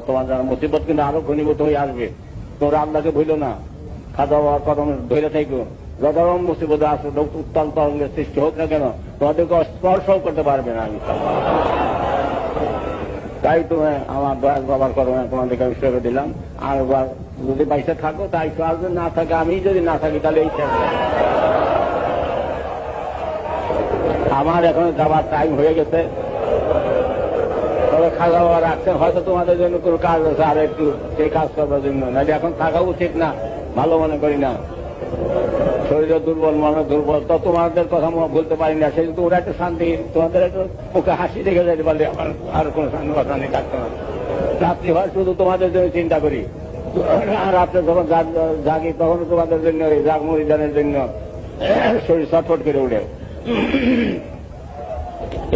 তোমার যারা মুসিবত কিন্তু আরো ঘনীভূত হয়ে আসবে। তোমরা আল্লাহকে ভুলো না, খাওয়া দাওয়ার কদম ধরে থাকো। যত মুসিবত আসো, উত্তাল তরঙ্গের সৃষ্টি হোক না কেন, তোমাদেরকে স্পর্শও করতে পারবে না। আমি তাই তুমি আমার দয়া ব্যবহার করো না, তোমাদেরকে আমি সেবা দিলাম। আর যদি পয়সা থাকো তাই আসবে, না থাকে আমি যদি না থাকি তাহলে এই আমার এখন যাবার টাইম হয়ে গেছে। তবে খাওয়া দাওয়া রাখছেন, হয়তো তোমাদের জন্য কোনো কাজ আছে আর একটু সেই কাজ করার জন্য, নাহলে এখন থাকা উচিত না, ভালো মনে করি না। শরীরে দুর্বল, মনে দুর্বল, তো তোমাদের কথা বলতে পারি না। সেই ওরা একটু শান্তি, তোমাদের একটু মুখে হাসি দেখে যেতে পারলে আমার আর কোনো শান্তি থাকতো না। রাত্রি হয় শুধু তোমাদের জন্য চিন্তা করি, রাত্রে যখন জাগি তখন তোমাদের জন্য, জাগ মরিদানের জন্য শরীর ছটফট করে উঠে।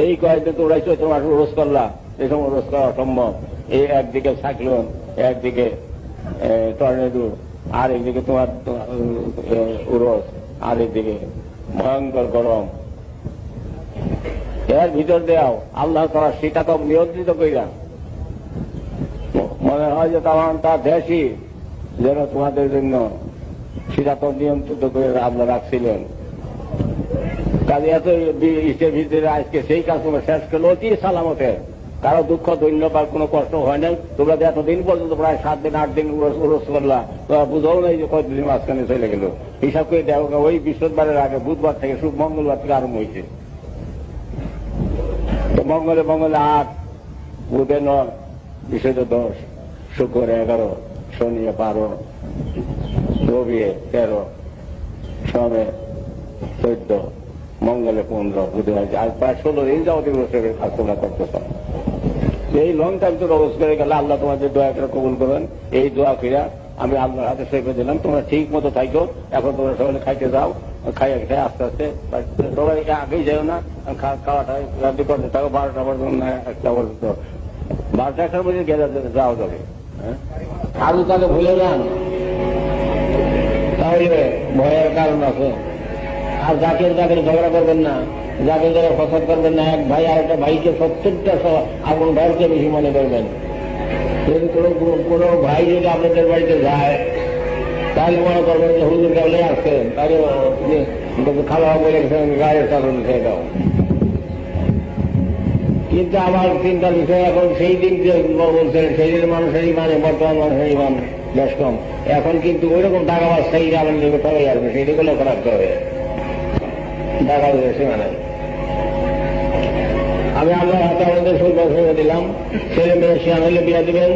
এই কয়েকদিন তোমরা চৈত্র মাস রোজ করলা, এই সময় রোজ করা অসম্ভব। এই একদিকে সাইক্লোন, একদিকে টর্নেডো, আর একদিকে তোমার উরস, আর একদিকে ভয়ঙ্কর গরম। এর ভিতর দেওয়াও আল্লাহ তারা সেটা তো নিয়ন্ত্রিত করিয়া মনে হয় যে তখন তার দেশই যেন তোমাদের জন্য সেটা তো নিয়ন্ত্রিত করে আল্লাহ রাখছিলেন। কাজে এত ইষ্টের ভিতরে আজকে সেই কাজ তোমরা শেষ করলো অতি সালামতে, কারো দুঃখ দৈন্য বা কোনো কষ্ট হয় নাই। তোমরা যে এতদিন পর্যন্ত প্রায় 7 দিন 8 দিন উরস করলা, তোমরা বুঝাও নাই যে কতদিন মাঝখানে চলে গেল। হিসাব করে দেখো, ওই বৃহস্পতিবারের আগে বুধবার থেকে মঙ্গলবার থেকে আরম্ভ হয়েছে। তো মঙ্গলে 8, বুধে 9, বিশুদ্ধ 10, শুক্র 11, শনি 12, রবি 13, সোমে 14, মঙ্গলে 15, বুধে আজ প্রায় 16 দিন যাবতীয় বছরের কাজ তোমরা করতেছ। এই লং টাইম তো রোজ করে গেলে আল্লাহ তোমাদের দোয়া করে কবুল করবেন। এই দোয়া ফিরা আমি আল্লাহর হাতে সেরে দিলাম। তোমরা ঠিক মতো থাকো। এখন তোমরা সবাই খাইতে যাও, খাইয়ে খাই আস্তে আস্তে সবাই আগেই যাও না, খাওয়াটা রাত্রি করতে থাকো 12টা পর্যন্ত, 1টা পর্যন্ত, 12টা 1টার মধ্যে গেলে যাওয়া যাবে। আলু তাকে ভুলে যান, তাহলে ভয়ের কারণ আছে। আর যাকে ঝগড়া করবেন না, যাকে যারা ফসল করবেন না। এক ভাই আর একটা ভাইকে 70টা আপন ভাইকে বেশি মনে করবেন। যদি কোনো ভাই যদি আপনাদের বাড়িতে যায় তাহলে মনে করবেন যে হুজুর কাবলে আসছেন, তাহলে খাওয়া বলে গায়ের কারণ খেয়ে দাও। কিন্তু আমার চিন্তার বিষয়, এখন সেই দিন যে বলছেন সেই দিন মানুষেরই মানে, বর্তমান মানুষেরই মান বেশ কম। এখন কিন্তু ওই রকম টাকা বাস সেই আমাদের দিকে সবাই আসবে, সেইদিকেও খারাপ হবে। টাকা বেশি মানে আমি আল্লাহর হাতে আমাদের সুযোগ দিলাম। ছেলে মেয়ে শিয়ান হলে বিয়া দিবেন।